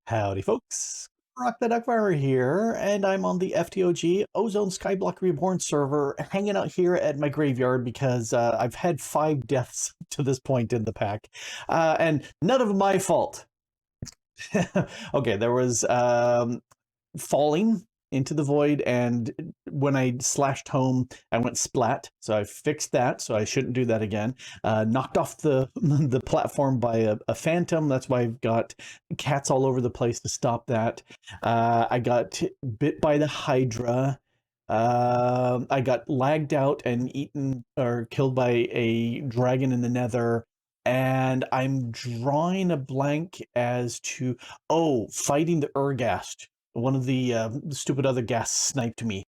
Howdy, folks. Rock the DuckFarmer here, and I'm on the FTOG Ozone Skyblock Reborn server, hanging out here at my graveyard because I've had 5 deaths to this point in the pack, and none of my fault. Okay, there was falling into the void, and when I slashed home, I went splat, so I fixed that, so I shouldn't do that again. Knocked off the the platform by a phantom. That's why I've got cats all over the place to stop that. I got bit by the Hydra. I got lagged out and eaten or killed by a dragon in the nether. And I'm drawing a blank as to, fighting the Urgast. One of the stupid other gas sniped me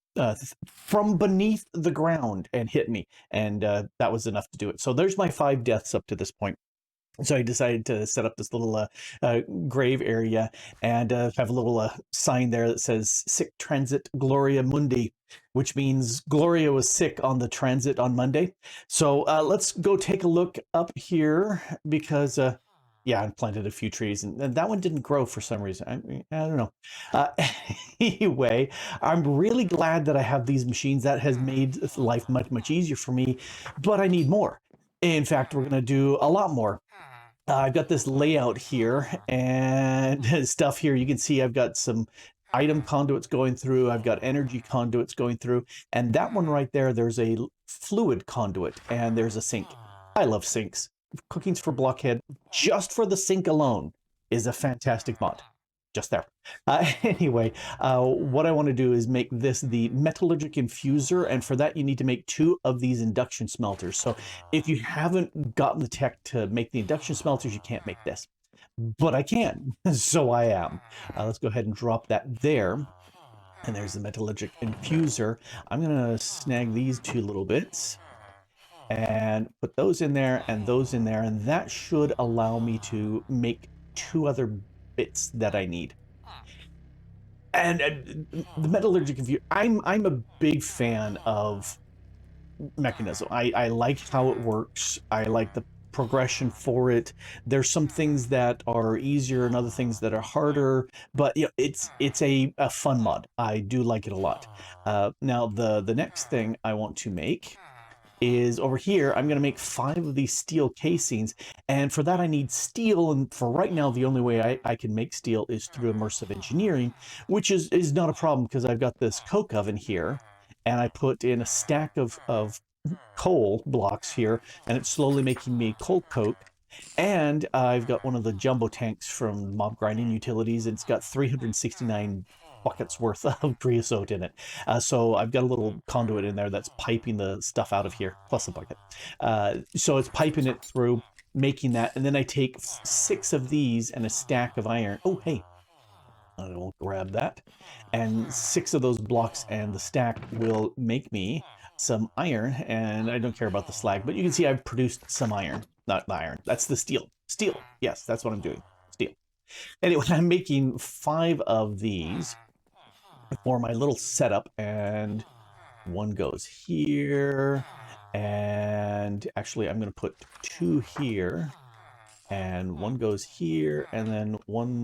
from beneath the ground and hit me, and that was enough to do it. So there's my 5 deaths up to this point. So I decided to set up this little grave area and have a little sign there that says "Sick Transit Gloria Mundi," which means Gloria was sick on the transit on Monday. So let's go take a look up here because yeah, I planted a few trees, and that one didn't grow for some reason. I don't know. Anyway, I'm really glad that I have these machines. That has made life much, much easier for me, but I need more. In fact, we're going to do a lot more. I've got this layout here and stuff here. You can see I've got some item conduits going through. I've got energy conduits going through. And that one right there, there's a fluid conduit and there's a sink. I love sinks. Cookings for Blockhead, just for the sink alone, is a fantastic mod. Just there. Anyway, what I want to do is make this the metallurgic infuser, and for that you need to make 2 of these induction smelters. So if you haven't gotten the tech to make the induction smelters, you can't make this. But I can, so I am. Let's go ahead and drop that there. And there's the metallurgic infuser. I'm going to snag these 2 little bits and put those in there and those in there, and that should allow me to make 2 other bits that I need. And the metallurgic infuser, I'm a big fan of Mekanism. I like how it works. I like the progression for it. There's some things that are easier and other things that are harder, but you know, it's a fun mod. I do like it a lot. Now the next thing I want to make is over here. I'm going to make 5 of these steel casings, and for that I need steel, and for right now the only way I can make steel is through immersive engineering, which is not a problem because I've got this coke oven here, and I put in a stack of coal blocks here, and it's slowly making me coal coke. And I've got one of the jumbo tanks from Mob Grinding Utilities, and it's got 369 buckets worth of creosote in it. So I've got a little conduit in there that's piping the stuff out of here, plus a bucket. So it's piping it through, making that, and then I take 6 of these and a stack of iron. Oh, hey, I will grab that. And 6 of those blocks and the stack will make me some iron, and I don't care about the slag, but you can see I've produced some iron. Not the iron, that's the steel. Steel, yes, that's what I'm doing, steel. Anyway, I'm making 5 of these for my little setup, and one goes here, and actually I'm going to put 2 here, and one goes here, and then one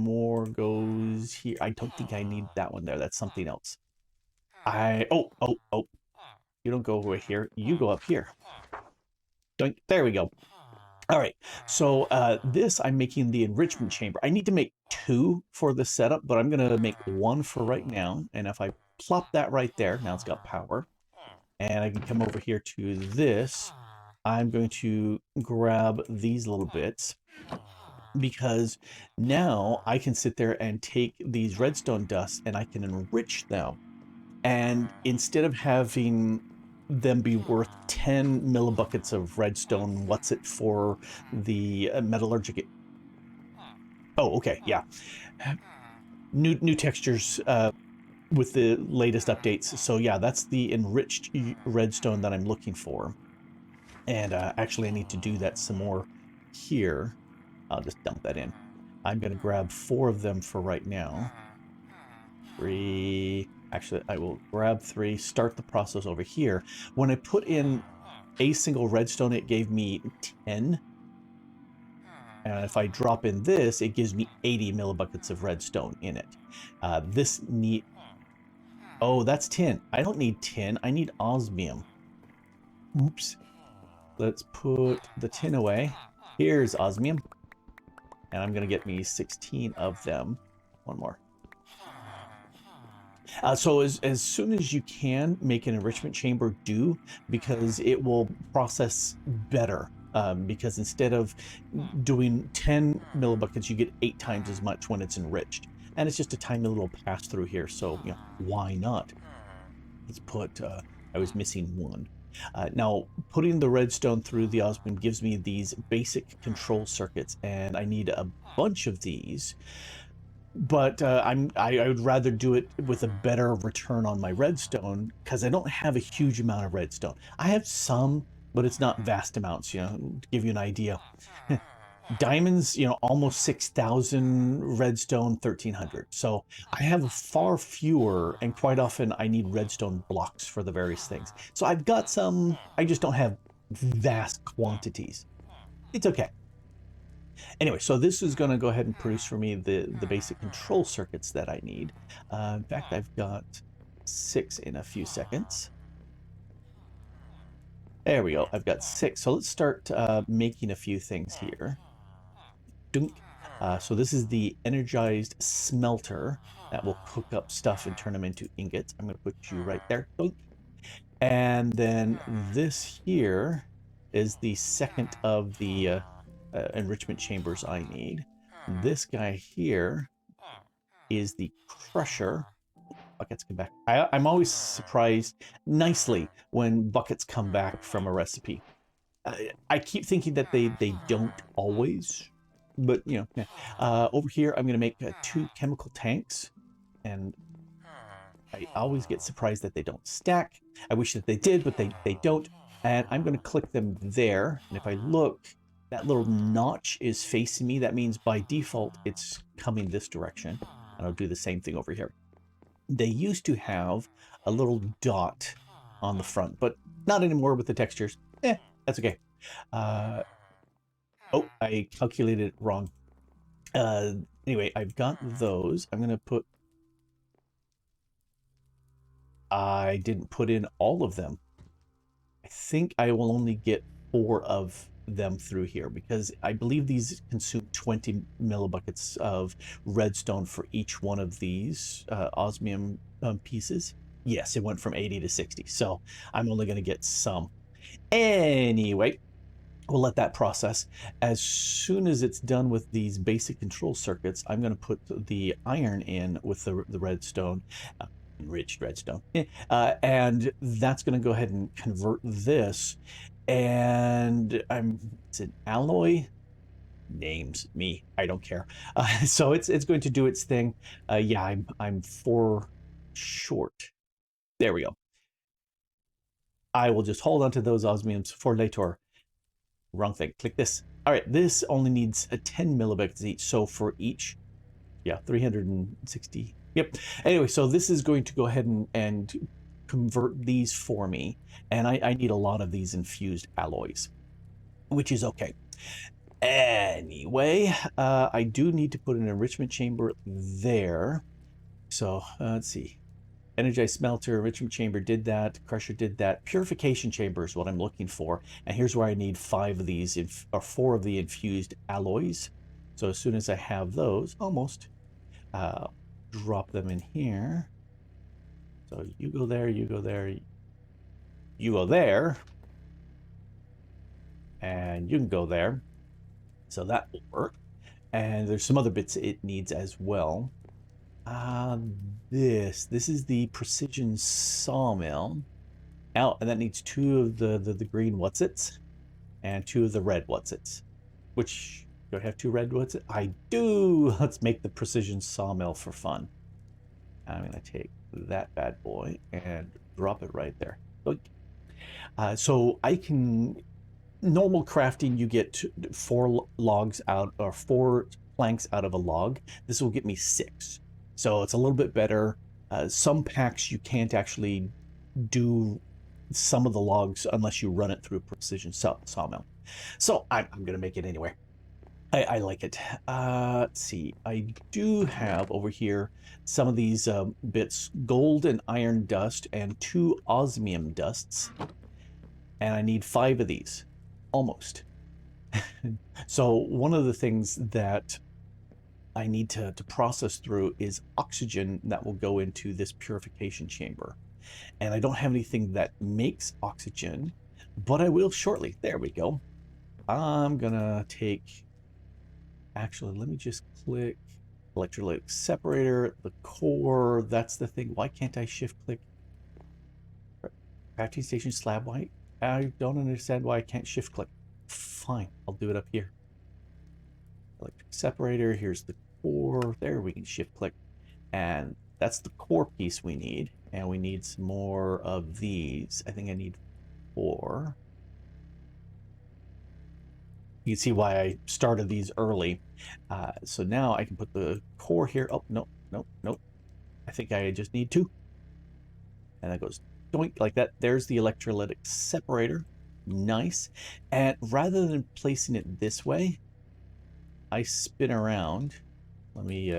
more goes here. I don't think I need that one there. That's something else. Oh, you don't go over here, you go up here. There we go. All right, so this I'm making the enrichment chamber. I need to make 2 for the setup, but I'm gonna make 1 for right now. And if I plop that right there, now it's got power, and I can come over here to this. I'm going to grab these little bits because now I can sit there and take these redstone dusts and I can enrich them. And instead of having them be worth 10 millibuckets of redstone, what's it for the metallurgic? Oh, okay, yeah. New textures with the latest updates. So yeah, that's the enriched redstone that I'm looking for. And actually I need to do that some more here. I'll just dump that in. I'm going to grab 4 of them for right now. 3. Actually, I will grab 3, start the process over here. When I put in a single redstone, it gave me 10. And if I drop in this, it gives me 80 millibuckets of redstone in it. This need... Oh, that's tin. I don't need tin. I need osmium. Oops. Let's put the tin away. Here's osmium. And I'm going to get me 16 of them. One more. So as soon as you can, make an enrichment chamber do, because it will process better. Because instead of doing 10 millibuckets, you get 8 times as much when it's enriched. And it's just a tiny little pass through here, so you know, why not? Let's put, I was missing one. Now, putting the redstone through the osmium gives me these basic control circuits, and I need a bunch of these. But I would rather do it with a better return on my redstone, because I don't have a huge amount of redstone. I have some, but it's not vast amounts, you know, to give you an idea. Diamonds, you know, almost 6,000, redstone 1,300. So I have far fewer, and quite often I need redstone blocks for the various things. So I've got some, I just don't have vast quantities. It's okay. Anyway, so this is going to go ahead and produce for me the basic control circuits that I need. In fact, I've got 6 in a few seconds. There we go. I've got 6. So let's start making a few things here. Dunk. So this is the energized smelter that will cook up stuff and turn them into ingots. I'm going to put you right there. Dunk. And then this here is the second of the enrichment chambers I need. This guy here is the crusher. Buckets come back. I'm always surprised nicely when buckets come back from a recipe. I keep thinking that they don't always, but you know. Yeah. Over here, I'm going to make 2 chemical tanks, and I always get surprised that they don't stack. I wish that they did, but they don't. And I'm going to click them there, and if I look, that little notch is facing me. That means by default, it's coming this direction. And I'll do the same thing over here. They used to have a little dot on the front, but not anymore with the textures. That's okay. Oh, I calculated it wrong. Anyway, I've got those. I'm going to put... I didn't put in all of them. I think I will only get 4 of them through here, because I believe these consume 20 millibuckets of redstone for each one of these osmium pieces. Yes, it went from 80 to 60, so I'm only going to get some. Anyway, we'll let that process. As soon as it's done with these basic control circuits, I'm going to put the iron in with the redstone. Enriched redstone, and that's going to go ahead and convert this. And it's an alloy. Names me, I don't care. So it's going to do its thing. Yeah, I'm 4 short. There we go. I will just hold on to those osmiums for later. Wrong thing. Click this. All right, this only needs 10 millibuckets each. So for each, yeah, 360. Yep. Anyway, so this is going to go ahead and convert these for me. And I need a lot of these infused alloys, which is okay. Anyway, I do need to put an enrichment chamber there. So let's see. Energized smelter, enrichment chamber did that. Crusher did that. Purification chamber is what I'm looking for. And here's where I need 5 of these, or 4 of the infused alloys. So as soon as I have those, almost, drop them in here. So you go there, you go there, you go there, and you can go there. So that will work. And there's some other bits it needs as well. This is the precision sawmill. Now, and that needs 2 of the green whatsits and 2 of the red whatsits. Which, do I have 2 red whatsits? I do! Let's make the precision sawmill for fun. I'm going to take that bad boy and drop it right there. So I can... Normal crafting, you get 4 logs out, or 4 planks out of a log. This will get me 6. So it's a little bit better. Some packs you can't actually do some of the logs unless you run it through a precision sawmill. So I'm going to make it anyway. I like it. Let's see. I do have over here some of these bits, gold and iron dust and 2 osmium dusts. And I need 5 of these. Almost. So one of the things that I need to process through is oxygen that will go into this purification chamber. And I don't have anything that makes oxygen, but I will shortly. There we go. I'm gonna take, actually, let me just click electrolytic separator, the core, that's the thing. Why can't I shift click crafting station slab white? I don't understand why I can't shift click. Fine, I'll do it up here. Electric separator, here's the core, there we can shift click. And that's the core piece we need. And we need some more of these. I think I need 4. You can see why I started these early. So now I can put the core here. Oh, no, no, no. I think I just need 2. And that goes doink like that. There's the electrolytic separator. Nice. And rather than placing it this way, I spin around. Let me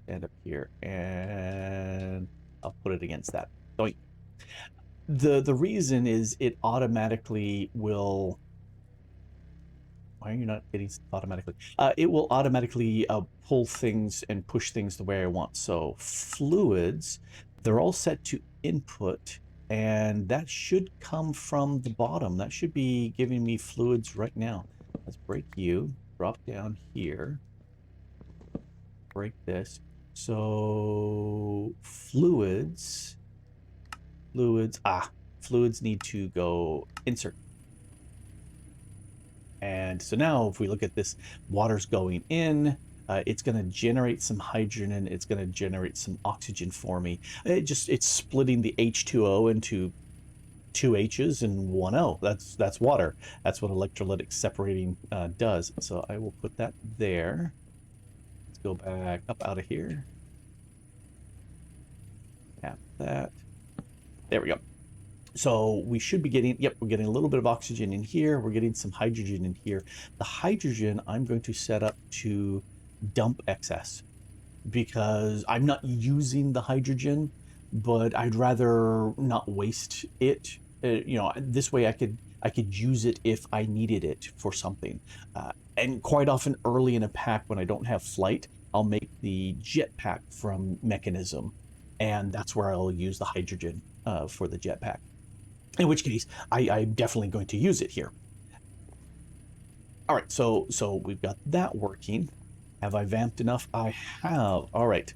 stand up here and I'll put it against that. Doink. The reason is it automatically will. Why are you not getting automatically? It will automatically pull things and push things the way I want. So fluids, they're all set to input, and that should come from the bottom. That should be giving me fluids right now. Let's break you, drop down here, break this. So fluids, fluids need to go insert. And so now if we look at this, water's going in, it's going to generate some hydrogen and it's going to generate some oxygen for me. It's splitting the H2O into 2 H's and 1 O. That's water. That's what electrolytic separating does. So I will put that there. Let's go back up out of here. Tap that. There we go. So we should be getting, yep, we're getting a little bit of oxygen in here. We're getting some hydrogen in here. The hydrogen I'm going to set up to dump excess because I'm not using the hydrogen, but I'd rather not waste it. This way I could use it if I needed it for something. And quite often early in a pack when I don't have flight, I'll make the jetpack from Mekanism, and that's where I'll use the hydrogen for the jetpack. In which case, I'm definitely going to use it here. All right, so we've got that working. Have I vamped enough? I have. All right.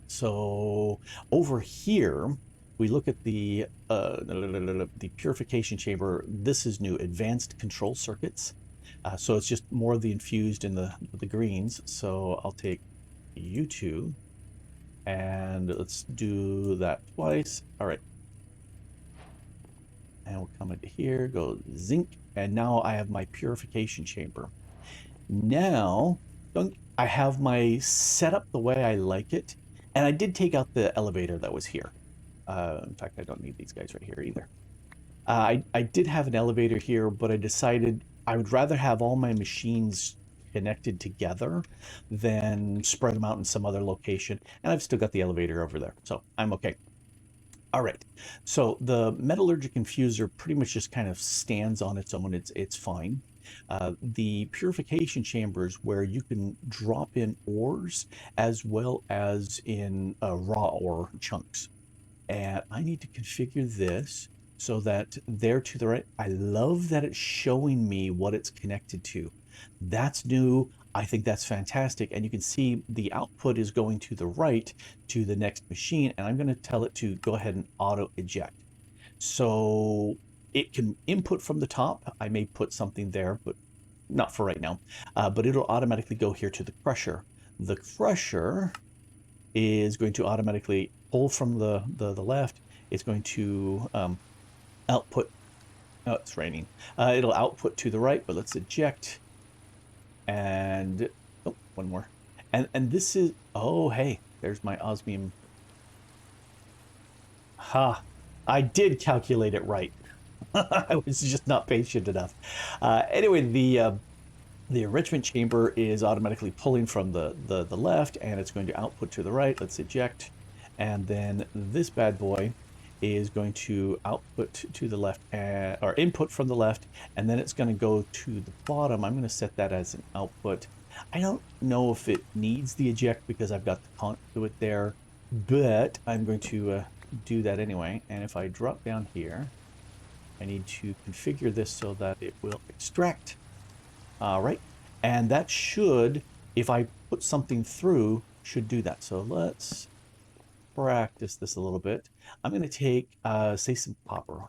So over here, we look at the purification chamber. This is new, advanced control circuits. So it's just more of the infused in the greens. So I'll take you 2, and let's do that twice. All right. And we'll come into here, go zinc, and now I have my purification chamber. Now, I have my setup the way I like it, and I did take out the elevator that was here. In fact, I don't need these guys right here either. I did have an elevator here, but I decided I would rather have all my machines connected together than spread them out in some other location, and I've still got the elevator over there, so I'm okay. All right, so the metallurgic infuser pretty much just kind of stands on its own. It's fine. The purification chambers where you can drop in ores as well as in raw ore chunks. And I need to configure this so that there to the right. I love that it's showing me what it's connected to. That's new. I think that's fantastic. And you can see the output is going to the right to the next machine. And I'm going to tell it to go ahead and auto eject. So it can input from the top. I may put something there, but not for right now. But it'll automatically go here to the crusher. The crusher is going to automatically pull from the left. It's going to output. Oh, it's raining. It'll output to the right, but let's eject. And oh, one more. And this is, oh, hey, there's my osmium. Ha, I did calculate it right. I was just not patient enough. Anyway, The enrichment chamber is automatically pulling from the left, and it's going to output to the right. Let's eject. And then this bad boy is going to output to the left, or input from the left, and then it's going to go to the bottom. I'm going to set that as an output. I don't know if it needs the eject because I've got the conduit there, but I'm going to do that anyway. And if I drop down here, I need to configure this so that it will extract. Right, and that should, if I put something through, should do that. So let's practice this a little bit. I'm going to take, say, some copper,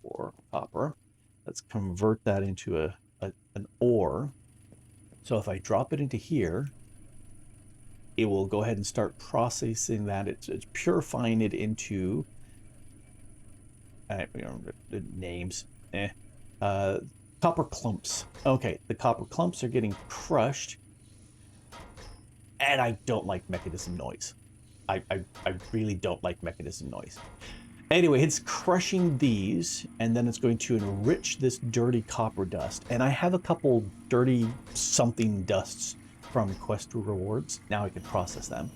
or copper. Let's convert that into an ore. So if I drop it into here, it will go ahead and start processing that. It's purifying it into the names. Copper clumps. Okay, the copper clumps are getting crushed. And I don't like mechanism noise. I really don't like mechanism noise. Anyway, it's crushing these, and then it's going to enrich this dirty copper dust. And I have a couple dirty something dusts from quest rewards. Now I can process them.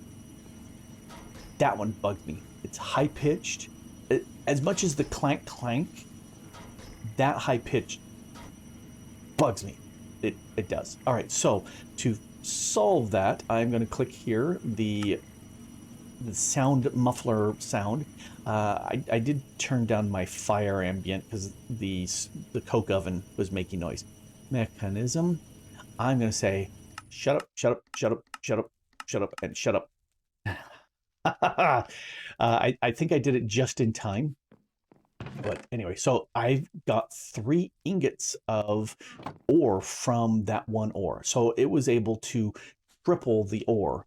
That one bugged me. It's high-pitched. As much as the clank clank, that high-pitched bugs me. It does. All right, so to solve that, I'm going to click here, the sound muffler sound. I did turn down my fire ambient because the coke oven was making noise. Mechanism. I'm going to say, shut up, shut up, shut up, shut up, shut up, and shut up. I think I did it just in time. But anyway, so I've got 3 ingots of ore from that one ore. So it was able to triple the ore.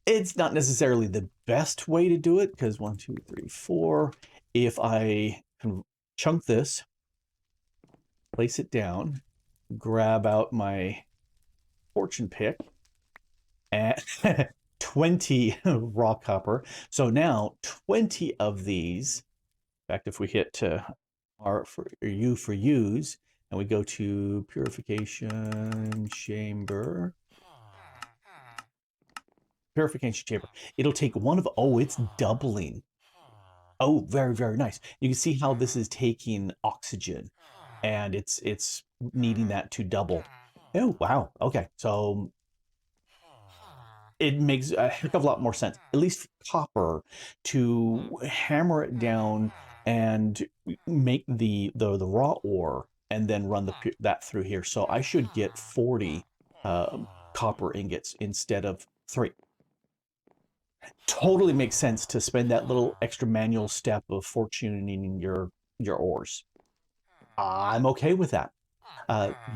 It's not necessarily the best way to do it because 1, 2, 3, 4. If I can chunk this, place it down, grab out my fortune pick, and 20 raw copper. So now 20 of these. In fact, if we hit R for U for use, and we go to purification chamber, it'll take one of, oh, it's doubling. Oh, very, very nice. You can see how this is taking oxygen, and it's needing that to double. Oh, wow. Okay, so it makes a heck of a lot more sense, at least copper, to hammer it down and make the raw ore and then run that through here. So I should get 40 copper ingots instead of 3. Totally makes sense to spend that little extra manual step of fortuning your ores. I'm okay with that.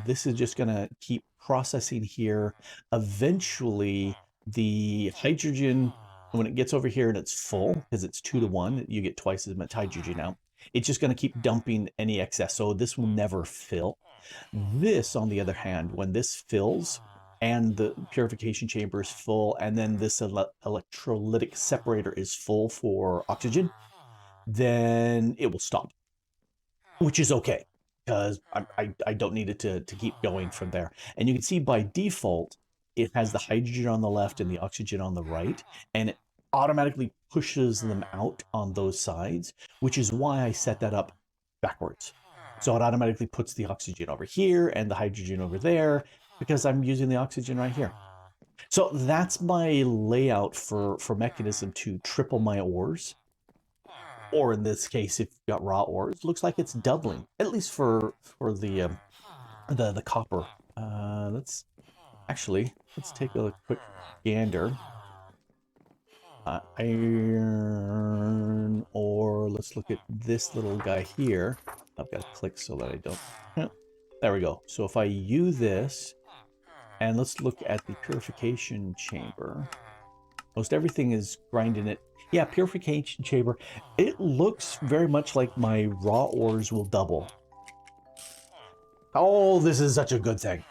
This is just going to keep processing here. Eventually, the hydrogen, when it gets over here and it's full, because it's 2 to 1, you get twice as much hydrogen out. It's just going to keep dumping any excess, so this will never fill. This, on the other hand, when this fills and the purification chamber is full, and then this electrolytic separator is full for oxygen, then it will stop, which is okay, because I don't need it to keep going from there. And you can see by default, it has the hydrogen on the left and the oxygen on the right, and it automatically pushes them out on those sides, which is why I set that up backwards. So it automatically puts the oxygen over here and the hydrogen over there, because I'm using the oxygen right here. So that's my layout for Mechanism to triple my ores. Or in this case, if you've got raw ores, looks like it's doubling, at least for the copper. Let's take a quick gander. Iron ore. Let's look at this little guy here. I've got to click so that I don't. There we go. So if I use this, and let's look at the purification chamber. Most everything is grinding it. Yeah, purification chamber. It looks very much like my raw ores will double. Oh, this is such a good thing.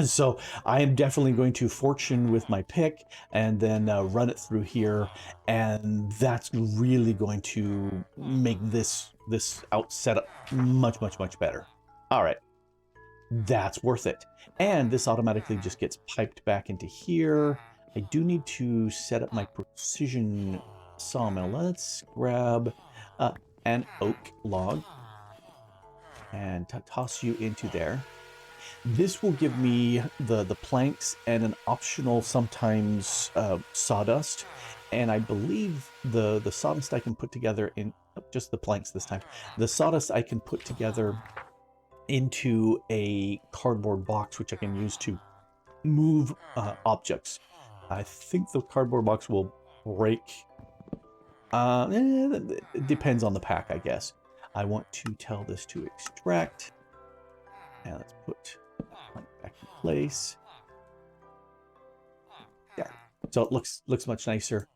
So I am definitely going to fortune with my pick and then run it through here. And that's really going to make this out setup much, much, much better. All right. that's worth it. And this automatically just gets piped back into here. I do need to set up my precision sawmill. Let's grab an oak log and toss you into there. This will give me the planks and an optional sometimes sawdust. And I believe the sawdust I can put together in just the planks this time. The sawdust I can put together into a cardboard box, which I can use to move objects. I think the cardboard box will break. It depends on the pack, I guess. I want to tell this to extract. And let's put that back in place. Yeah. So it looks much nicer.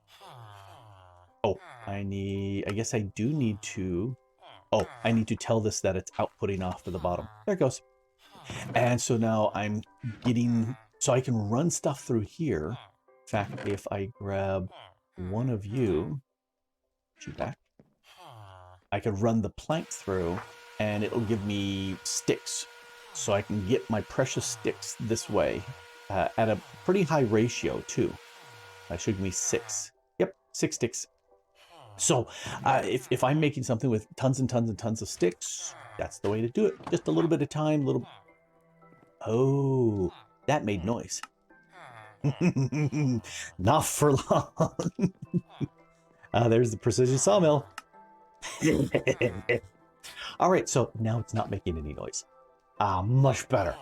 Oh, I guess I do need to. Oh, I need to tell this that it's outputting off to the bottom. There it goes. And so now I'm getting, so I can run stuff through here. In fact, if I grab one of you, put you back, I can run the plank through and it'll give me sticks. So I can get my precious sticks this way at a pretty high ratio too. That should give me 6. Yep, 6 sticks. So if I'm making something with tons and tons and tons of sticks, that's the way to do it. Just a little bit of time, little. Oh, that made noise. Not for long. There's the precision sawmill. All right, so now it's not making any noise. Much better.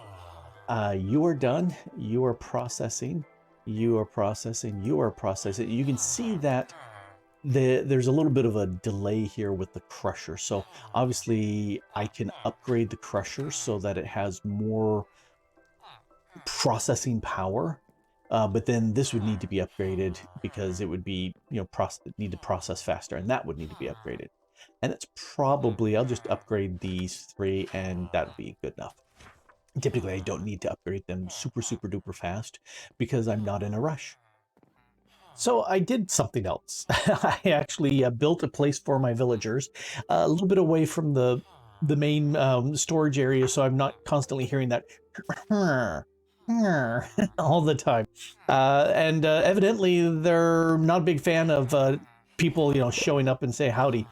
You are done. You are processing. You are processing. You are processing. You can see that there's a little bit of a delay here with the crusher. So obviously I can upgrade the crusher so that it has more processing power. But then this would need to be upgraded because it would be, need to process faster, and that would need to be upgraded. And that's probably, I'll just upgrade these 3 and that would be good enough. Typically, I don't need to upgrade them super, super duper fast because I'm not in a rush. So I did something else. I actually built a place for my villagers a little bit away from the main storage area, so I'm not constantly hearing that all the time. And evidently, they're not a big fan of people, showing up and say howdy.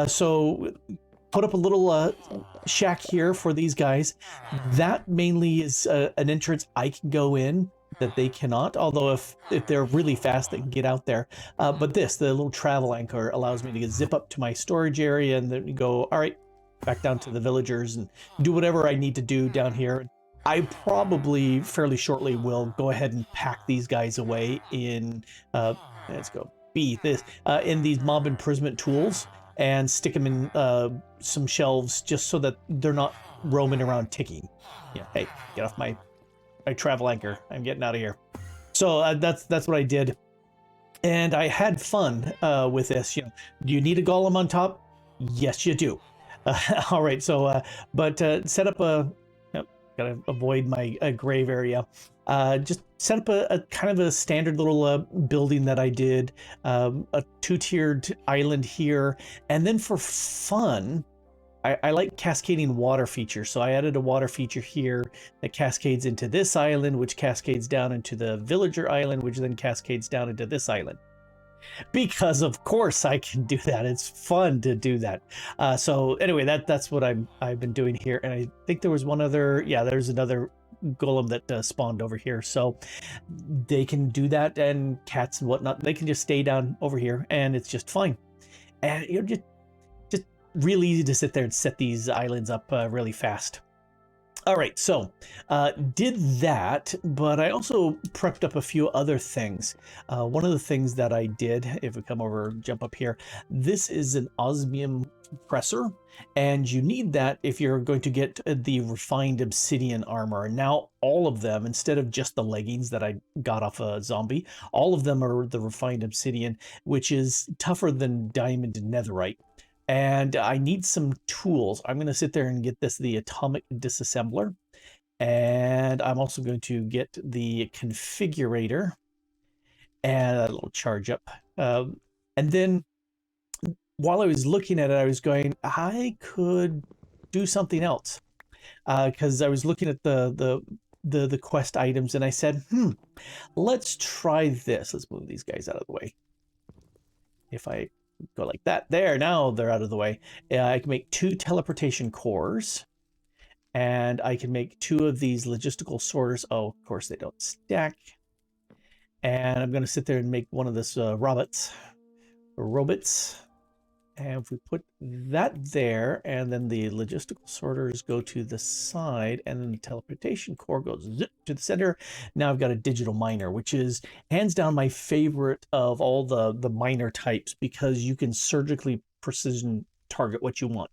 So put up a little shack here for these guys. That mainly is an entrance I can go in that they cannot, although if they're really fast they can get out there. But the little travel anchor allows me to zip up to my storage area and then go, all right, back down to the villagers and do whatever I need to do down here. I probably fairly shortly will go ahead and pack these guys away in let's go in these mob imprisonment tools and stick them in some shelves just so that they're not roaming around ticking. Yeah, hey, get off my travel anchor. I'm getting out of here. So that's what I did, and I had fun with this. Do you need a golem on top? Yes, you do. All right. So, but set up gotta avoid my grave area. Just set up a kind of a standard little building that I did, a 2-tiered island here, and then for fun, I like cascading water features, so I added a water feature here that cascades into this island, which cascades down into the villager island, which then cascades down into this island. Because of course I can do that. It's fun to do that. So anyway, that's what I've been doing here, and I think there was one other. Yeah, there's another golem that spawned over here, so they can do that, and cats and whatnot. They can just stay down over here, and it's just fine. And just really easy to sit there and set these islands up really fast. All right, so did that, but I also prepped up a few other things. One of the things that I did, if we come over, jump up here, this is an osmium compressor, and you need that if you're going to get the refined obsidian armor. And now all of them, instead of just the leggings that I got off a zombie, all of them are the refined obsidian, which is tougher than diamond and netherite. And I need some tools. I'm going to sit there and get the atomic disassembler. And I'm also going to get the configurator and a little charge up. And then while I was looking at it, I was going, I could do something else. because I was looking at the quest items and I said, let's try this. Let's move these guys out of the way. If I go like that, there, now they're out of the way. I can make 2 teleportation cores, and I can make 2 of these logistical sorters. Oh, of course they don't stack. And I'm going to sit there and make one of this robots. And if we put that there, and then the logistical sorters go to the side, and then the teleportation core goes zip to the center, now I've got a digital miner, which is hands down my favorite of all the miner types, because you can surgically precision target what you want.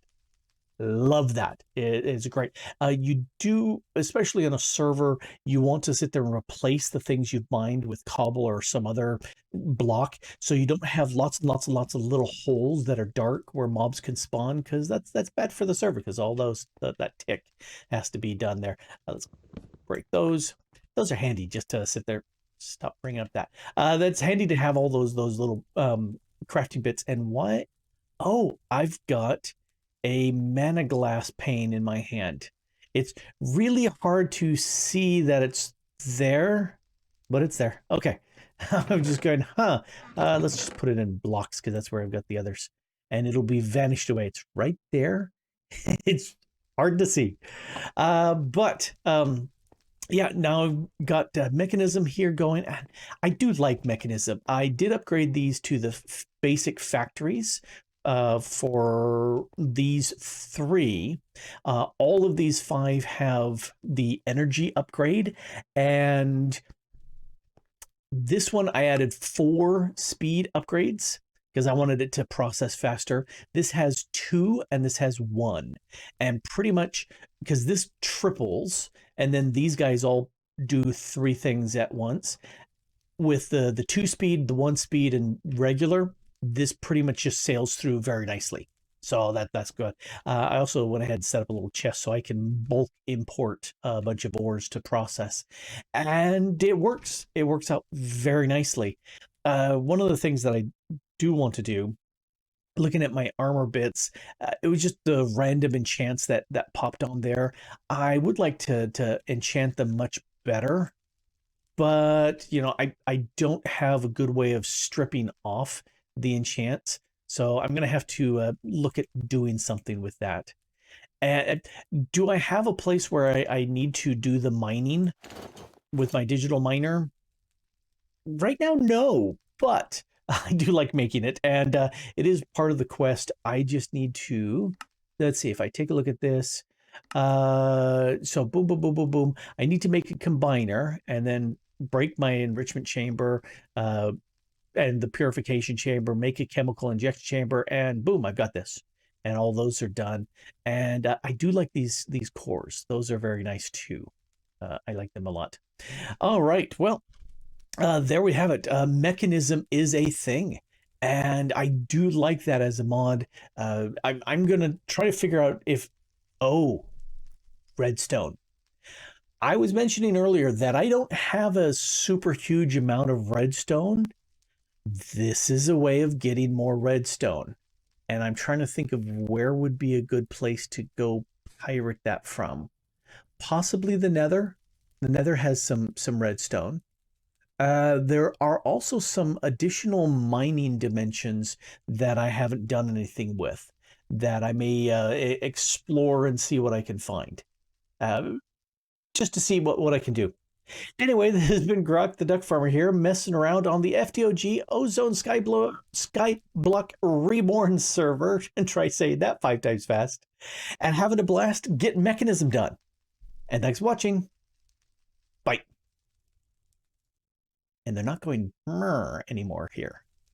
Love that. It's great. You do, especially on a server, you want to sit there and replace the things you've mined with cobble or some other block, so you don't have lots and lots and lots of little holes that are dark where mobs can spawn, because that's bad for the server, because all those that tick has to be done there. Let's break those. Those are handy just to sit there. Stop bringing up that. That's handy to have all those little crafting bits. And what? Oh, I've got a mana glass pane in my hand. It's really hard to see that it's there, but it's there. Okay. I'm just going, let's just put it in blocks, because that's where I've got the others. And it'll be vanished away. It's right there. It's hard to see. Yeah, now I've got Mechanism here going. I do like Mechanism. I did upgrade these to the basic factories for these 3. All of these 5 have the energy upgrade, and this one I added 4 speed upgrades because I wanted it to process faster. This has 2 and this has 1, and pretty much because this triples, and then these guys all do 3 things at once. With the 2 speed, the 1 speed, and regular, this pretty much just sails through very nicely. So that's good. I also went ahead and set up a little chest so I can bulk import a bunch of ores to process. And it works. It works out very nicely. One of the things that I do want to do, looking at my armor bits, it was just the random enchants that popped on there. I would like to enchant them much better. But, I don't have a good way of stripping off the enchants, so I'm going to have to look at doing something with that. And do I have a place where I need to do the mining with my digital miner? Right now, no, but I do like making it, and it is part of the quest. I just need to, let's see, if I take a look at this, so boom, boom, boom, boom, boom. I need to make a combiner and then break my enrichment chamber, and the purification chamber, make a chemical injection chamber, and boom, I've got this. And all those are done. And I do like these cores. Those are very nice too. I like them a lot. All right, well, there we have it. Mechanism is a thing, and I do like that as a mod. I'm gonna try to figure out if, redstone. I was mentioning earlier that I don't have a super huge amount of redstone. This is a way of getting more redstone, and I'm trying to think of where would be a good place to go pirate that from. Possibly the Nether. The Nether has some redstone. There are also some additional mining dimensions that I haven't done anything with, that I may explore and see what I can find, just to see what I can do. Anyway, this has been Grok, the DuckFarmer here, messing around on the FTOG Ozone Skyblock Reborn server, and try saying that 5 times fast, and having a blast getting Mechanism done. And thanks for watching. Bye. And they're not going anymore here.